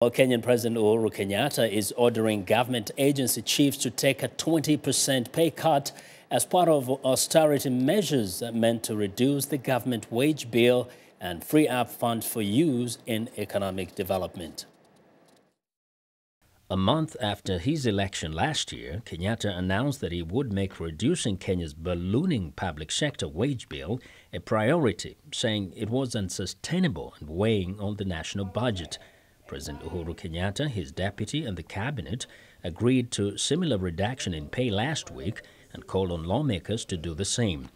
Well, Kenyan President Uhuru Kenyatta is ordering government agency chiefs to take a 20% pay cut as part of austerity measures meant to reduce the government wage bill and free up funds for use in economic development. A month after his election last year, Kenyatta announced that he would make reducing Kenya's ballooning public sector wage bill a priority, saying it was unsustainable and weighing on the national budget. President Uhuru Kenyatta, his deputy and the cabinet agreed to similar reduction in pay last week and called on lawmakers to do the same.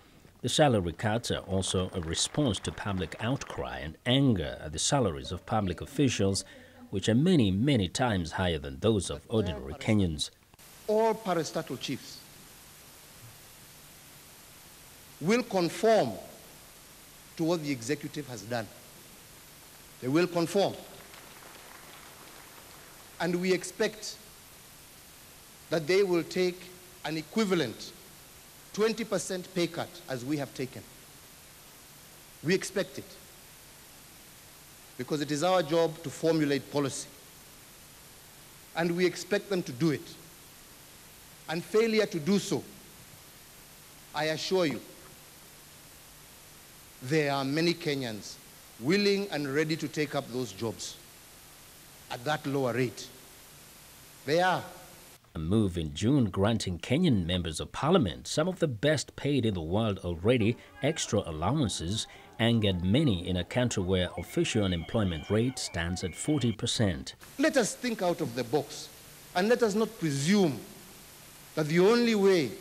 The salary cuts are also a response to public outcry and anger at the salaries of public officials, which are many, many times higher than those of ordinary Kenyans. All parastatal chiefs will conform to what the executive has done. They will conform. And we expect that they will take an equivalent 20% pay cut as we have taken. We expect it because it is our job to formulate policy. And we expect them to do it. And failure to do so, I assure you, there are many Kenyans willing and ready to take up those jobs at that lower rate. They are. A move in June granting Kenyan members of parliament, some of the best paid in the world already, extra allowances angered many in a country where official unemployment rate stands at 40%. Let us think out of the box and let us not presume that the only way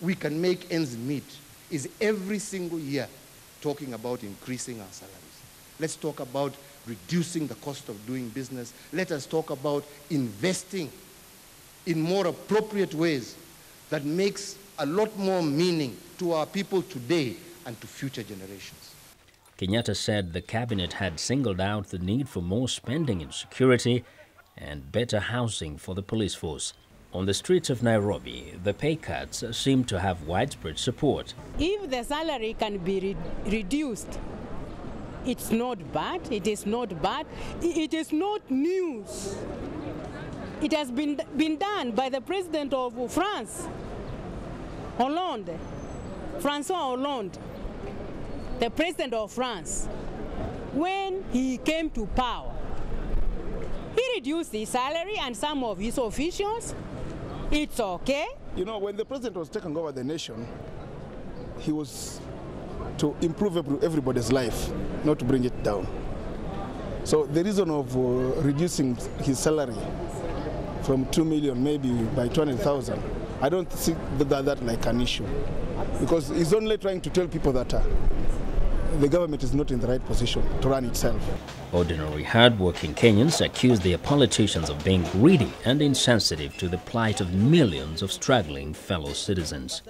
we can make ends meet is every single year talking about increasing our salaries. Let's talk about reducing the cost of doing business. Let us talk about investing in more appropriate ways that makes a lot more meaning to our people today and to future generations. Kenyatta said the cabinet had singled out the need for more spending in security and better housing for the police force. On the streets of Nairobi, the pay cuts seem to have widespread support. If the salary can be reduced, it's not bad. It is not bad. It is not news. It has been done by the president of France, Hollande, François Hollande, the president of France. When he came to power, he reduced his salary and some of his officials. It's okay. You know, when the president was taking over the nation, he was to improve everybody's life, not to bring it down. So the reason of reducing his salary from 2 million maybe by 200,000, I don't see that like an issue, because he's only trying to tell people that the government is not in the right position to run itself. Ordinary hard-working Kenyans accuse their politicians of being greedy and insensitive to the plight of millions of struggling fellow citizens.